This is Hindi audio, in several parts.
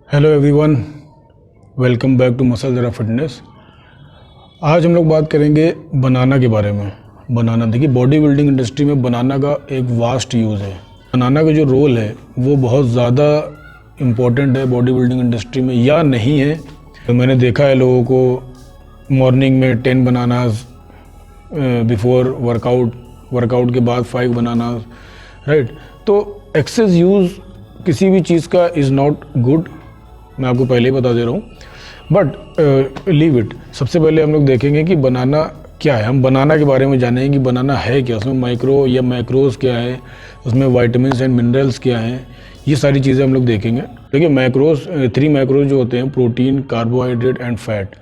Hello everyone, welcome back to muscle ज़रा फिटनेस। आज हम लोग बात करेंगे बनाना के बारे में। बनाना, देखिए बॉडी बिल्डिंग इंडस्ट्री में बनाना का एक वास्ट यूज़ है। बनाना का जो रोल है वो बहुत ज़्यादा इम्पोर्टेंट है बॉडी बिल्डिंग इंडस्ट्री में, या नहीं है। तो मैंने देखा है लोगों को मॉर्निंग में 10 बनानाज, बिफोर वर्कआउट के बाद 5 बनानाज, राइट। तो एक्सेस यूज़ किसी भी चीज़ का इज़ नॉट गुड, मैं आपको पहले ही बता दे रहा हूँ, बट लीव इट। सबसे पहले हम लोग देखेंगे कि बनाना क्या है। हम बनाना के बारे में जानेंगे कि बनाना है क्या, उसमें माइक्रो या मैक्रोज क्या है, उसमें वाइटामिन्स एंड मिनरल्स क्या हैं, ये सारी चीज़ें हम लोग देखेंगे। देखिए मैक्रोज, 3 मैक्रोज जो होते हैं, प्रोटीन, कार्बोहाइड्रेट एंड फैट,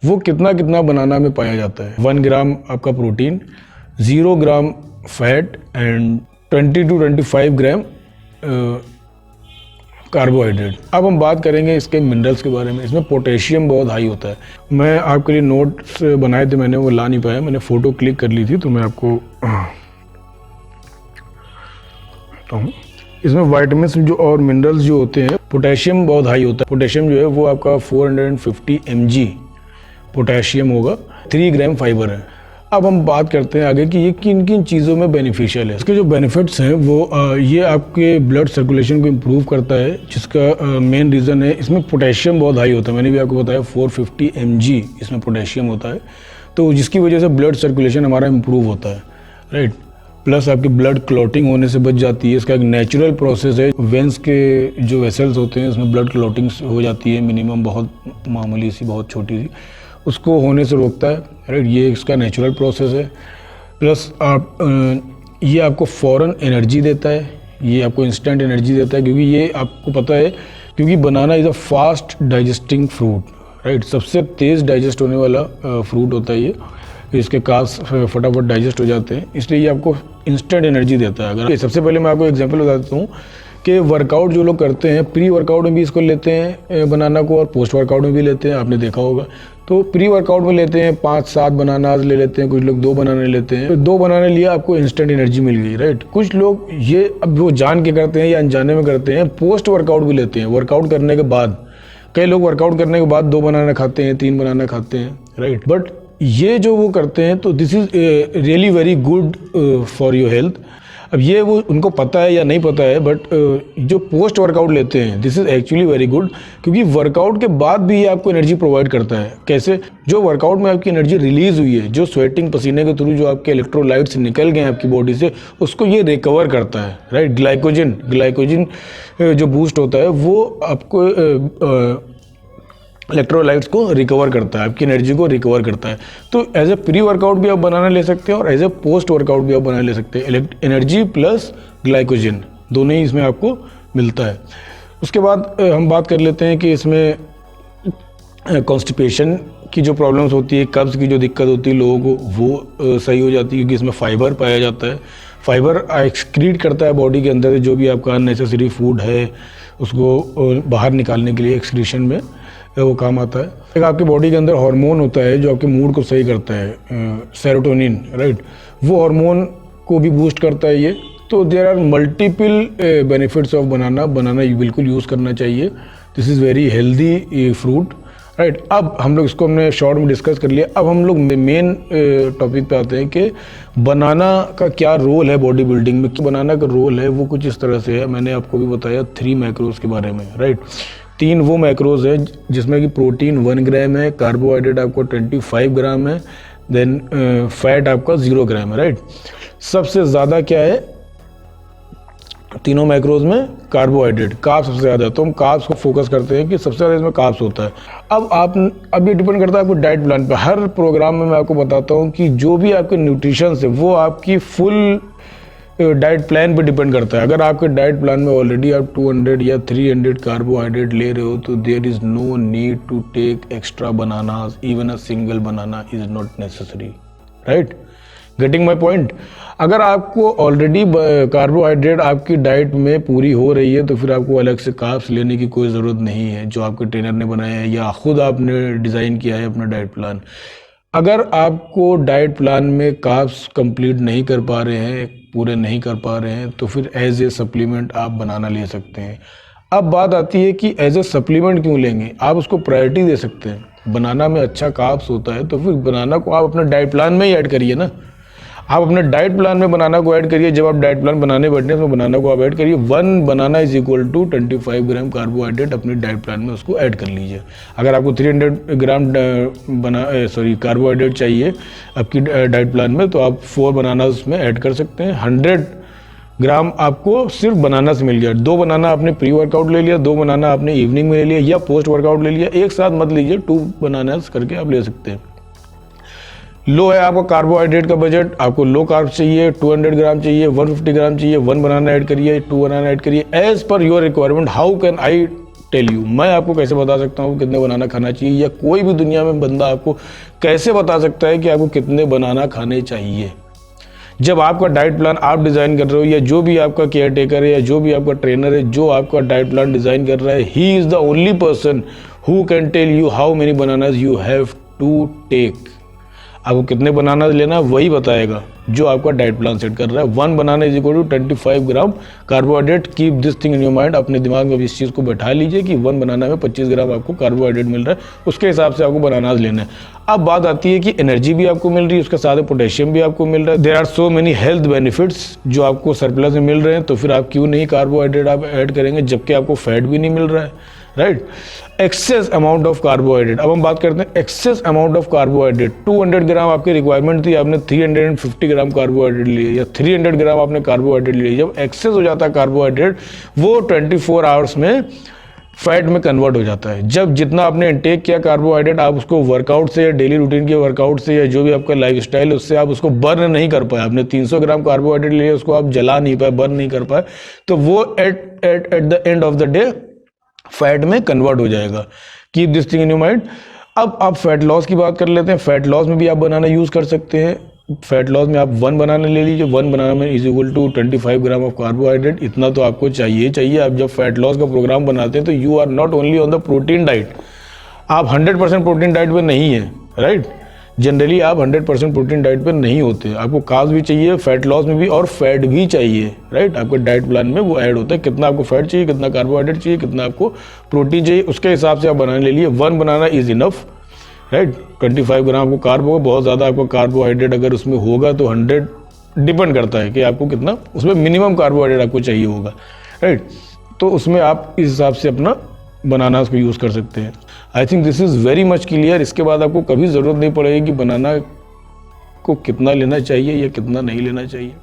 वो कितना कितना बनाना में पाया जाता है। 1 ग्राम आपका protein, 0 gram fat and 20 to 25 gram carbohydrate. अब हम बात करेंगे इसके मिनरल्स के बारे में। इसमें पोटेशियम बहुत हाई होता है। मैं आपके लिए नोट्स बनाए थे, मैंने वो ला नहीं पाया, मैंने फ़ोटो क्लिक कर ली थी, तो मैं आपको इसमें वाइटामिन्स जो और मिनरल्स जो होते हैं, पोटेशियम बहुत हाई होता है। पोटेशियम जो है वो आपका 450 mg पोटेशियम होगा, 3 ग्राम फाइबर है। अब हम बात करते हैं आगे कि ये किन किन चीज़ों में बेनिफिशियल है। इसके जो बेनिफिट्स हैं वो ये आपके ब्लड सर्कुलेशन को इम्प्रूव करता है, जिसका मेन रीज़न है इसमें पोटेशियम बहुत हाई होता है। मैंने भी आपको बताया 450 mg इसमें पोटेशियम होता है, तो जिसकी वजह से ब्लड सर्कुलेशन हमारा इम्प्रूव होता है, राइट। प्लस आपकी ब्लड क्लॉटिंग होने से बच जाती है। इसका एक नेचुरल प्रोसेस है। वेंस के जो वेसल्स होते हैं उसमें ब्लड क्लॉटिंग हो जाती है, मिनिमम, बहुत मामूली सी, बहुत छोटी सी, उसको होने से रोकता है, राइट। ये इसका नेचुरल प्रोसेस है। प्लस ये आपको फ़ौरन एनर्जी देता है, ये आपको इंस्टेंट एनर्जी देता है, क्योंकि ये आपको पता है, क्योंकि banana is a fast digesting fruit, right. सबसे तेज़ डाइजेस्ट होने वाला फ्रूट होता है ये। इसके कार्ब्स फटाफट डाइजेस्ट हो जाते हैं, इसलिए ये आपको इंस्टेंट एनर्जी देता है। अगर सबसे पहले मैं आपको एग्जांपल बता देता हूँ कि वर्कआउट जो लोग करते हैं, प्री वर्कआउट में भी इसको लेते हैं बनाना को, और पोस्ट वर्कआउट में भी लेते हैं, आपने देखा होगा। तो प्री वर्कआउट में लेते हैं 5-7 बनानाज ले लेते हैं, कुछ लोग 2 बनाने लेते हैं। तो 2 बनाने लिया, आपको इंस्टेंट एनर्जी मिल गई, राइट। कुछ लोग ये अब वो जान के करते हैं या अनजाने में करते हैं, पोस्ट वर्कआउट भी लेते हैं। वर्कआउट करने के बाद, कई लोग वर्कआउट करने के बाद 2 बनाना खाते हैं, 3 बनाना खाते हैं, राइट। बट ये जो वो करते हैं, तो this is really very good for your health. अब ये वो उनको पता है या नहीं पता है, बट जो पोस्ट वर्कआउट लेते हैं, this is actually very good, क्योंकि वर्कआउट के बाद भी ये आपको एनर्जी प्रोवाइड करता है। कैसे? जो वर्कआउट में आपकी एनर्जी रिलीज हुई है, जो स्वेटिंग, पसीने के थ्रू जो आपके इलेक्ट्रोलाइट्स निकल गए हैं आपकी बॉडी से, उसको ये रिकवर करता है, राइट। ग्लाइकोजन जो बूस्ट होता है वो आपको इलेक्ट्रोलाइट्स को रिकवर करता है, आपकी एनर्जी को रिकवर करता है। तो एज ए प्री वर्कआउट भी आप बनाना ले सकते हैं और एज ए पोस्ट वर्कआउट भी आप बनाना ले सकते हैं। एनर्जी प्लस ग्लाइकोजन दोनों ही इसमें आपको मिलता है। उसके बाद हम बात कर लेते हैं कि इसमें कॉन्स्टिपेशन की जो प्रॉब्लम्स होती है, कब्ज़ की जो दिक्कत होती है लोगों को, वो सही हो जाती है, क्योंकि इसमें फाइबर पाया जाता है। फाइबर एक्सक्रीट करता है बॉडी के अंदर जो भी आपका अननेसेसरी फूड है, उसको बाहर निकालने के लिए एक्सक्रीशन में वो काम आता है। एक आपकी बॉडी के अंदर हार्मोन होता है जो आपके मूड को सही करता है, सेरोटोनिन, राइट। वो हार्मोन को भी बूस्ट करता है ये। तो there are multiple benefits of banana बिल्कुल यूज़ करना चाहिए। This is very healthy fruit, right. अब हम लोग इसको हमने शॉर्ट में डिस्कस कर लिया। अब हम लोग मेन टॉपिक पे आते हैं कि बनाना का क्या रोल है बॉडी बिल्डिंग में। बनाना का रोल है वो कुछ इस तरह से है। मैंने आपको भी बताया 3 मैक्रोज के बारे में, राइट। 3 वो मैक्रोज है जिसमें कि प्रोटीन 1 ग्राम है, कार्बोहाइड्रेट आपको 25 ग्राम है, देन फैट आपका 0 ग्राम है, राइट। सबसे ज़्यादा क्या है तीनों मैक्रोज में? कार्बोहाइड्रेट, कार्ब्स सबसे ज़्यादा है। तो हम कार्ब्स को फोकस करते हैं कि सबसे ज़्यादा इसमें कार्ब्स होता है। अब ये डिपेंड करता है आपको डाइट प्लान पे। हर प्रोग्राम में मैं आपको बताता हूँ कि जो भी आपके न्यूट्रिशन है वो आपकी फुल डाइट प्लान पे डिपेंड करता है। अगर आपके डाइट प्लान में ऑलरेडी आप 200 या 300 कार्बोहाइड्रेट ले रहे हो, तो there is no need to take extra bananas, even a single banana is not necessary, right. Getting my point? अगर आपको ऑलरेडी कार्बोहाइड्रेट आपकी डाइट में पूरी हो रही है, तो फिर आपको अलग से कार्ब्स लेने की कोई ज़रूरत नहीं है, जो आपके ट्रेनर ने बनाया है या खुद आपने डिज़ाइन किया है अपना डाइट प्लान। अगर आपको डाइट प्लान में कार्ब्स कंप्लीट नहीं कर पा रहे हैं, पूरे नहीं कर पा रहे हैं, तो फिर एज ए सप्लीमेंट आप बनाना ले सकते हैं। अब बात आती है कि एज ए सप्लीमेंट क्यों लेंगे। आप उसको प्रायोरिटी दे सकते हैं। बनाना में अच्छा कार्ब्स होता है तो फिर बनाना को आप अपने डाइट प्लान में ही ऐड करिए ना। आप अपने डाइट प्लान में बनाना को ऐड करिए। जब आप डाइट प्लान बनाने बैठे हैं तो बनाना को आप ऐड करिए। 1 banana is equal to 25 gram carbohydrate अपने डाइट प्लान में उसको ऐड कर लीजिए। अगर आपको 300 ग्राम कार्बोहाइड्रेट चाहिए आपकी डाइट प्लान में, तो आप 4 बनाना उसमें ऐड कर सकते हैं। 100 ग्राम आपको सिर्फ बनाना से मिल गया। 2 बनाना आपने प्री वर्कआउट ले लिया, 2 बनाना आपने इवनिंग में ले लिया या पोस्ट वर्कआउट ले लिया। एक साथ मत लीजिए, 2 बनानास करके आप ले सकते हैं। लो है आपका कार्बोहाइड्रेट का बजट, आपको लो कार्ब चाहिए, 200 ग्राम चाहिए, 150 ग्राम चाहिए, 1 बनाना ऐड करिए, 2 बनाना ऐड करिए as per your requirement. How can I tell you, मैं आपको कैसे बता सकता हूँ कितने बनाना खाना चाहिए, या कोई भी दुनिया में बंदा आपको कैसे बता सकता है कि आपको कितने बनाना खाने चाहिए। जब आपका डाइट प्लान आप डिज़ाइन कर रहे हो, या जो भी आपका केयर टेकर है या जो भी आपका ट्रेनर है जो आपका डाइट प्लान डिज़ाइन कर रहा है, he is the only person who can tell you how many bananas you have to take. आपको कितने बनाना लेना वही बताएगा जो आपका डाइट प्लान सेट कर रहा है। 1 banana is equal to 25 gram carbohydrate. Keep this thing in your mind. अपने दिमाग में इस चीज़ को बैठा लीजिए कि 1 बनाना में 25 ग्राम आपको कार्बोहाइड्रेट मिल रहा है, उसके हिसाब से आपको बनानाज लेना है। अब बात आती है कि एनर्जी भी आपको मिल रही है, उसके साथ में पोटेशियम भी आपको मिल रहा है। There are so many health benefits जो आपको सरप्लस में मिल रहे हैं, तो फिर आप क्यों नहीं कार्बोहाइड्रेट आप ऐड करेंगे जबकि आपको फैट भी नहीं मिल रहा है, right. Excess amount of carbohydrate. अब हम बात करते हैं एक्सेस अमाउंट ऑफ कार्बोहाइड्रेट। 200 ग्राम आपकी रिक्वायरमेंट थी, आपने 350 ग्राम कार्बोहाइड्रेट लिए या 300 ग्राम आपने कार्बोहाइड्रेट लिए। जब एक्सेस हो जाता है कार्बोहाइड्रेट, वो 24 आवर्स में फैट में कन्वर्ट हो जाता है। जब जितना आपने इंटेक किया कार्बोहाइड्रेट, आप उसको वर्कआउट से या डेली रूटीन के वर्कआउट से या जो भी आपका लाइफस्टाइल है उससे आप उसको बर्न नहीं कर पाए। आपने 300 ग्राम कार्बोहाइड्रेट लिए, उसको आप जला नहीं पाए, बर्न नहीं कर पाए, तो वो at the end of the day fat में कन्वर्ट हो जाएगा। Keep this thing in your mind. अब आप फैट लॉस की बात कर लेते हैं। फैट लॉस में भी आप बनाना यूज कर सकते हैं। फैट लॉस में आप 1 बनाना ले लीजिए। 1 बनाना में is equal to 25 gram of carbohydrate. इतना तो आपको चाहिए। आप जब फैट लॉस का प्रोग्राम बनाते हैं तो you are not only on the protein diet. आप 100% प्रोटीन डाइट पे नहीं है, राइट। जनरली आप 100% प्रोटीन डाइट पे नहीं होते। आपको कार्ब्स भी चाहिए फैट लॉस में भी, और फैट भी चाहिए, राइट। आपके डाइट प्लान में वो ऐड होता है कितना आपको फैट चाहिए, कितना कार्बोहाइड्रेट चाहिए, कितना आपको प्रोटीन चाहिए, उसके हिसाब से आप बनाना ले लिए। 1 बनाना इज इनफ, राइट। 25 ग्राम आपको कार्ब होगा। बहुत ज़्यादा आपको कार्बोहाइड्रेट अगर उसमें होगा तो 100 डिपेंड करता है कि आपको कितना उसमें मिनिमम कार्बोहाइड्रेट आपको चाहिए होगा, राइट। तो उसमें आप इस हिसाब से अपना बनाना को यूज़ कर सकते हैं। I think this is very much clear. इसके बाद आपको कभी ज़रूरत नहीं पड़ेगी कि बनाना को कितना लेना चाहिए या कितना नहीं लेना चाहिए।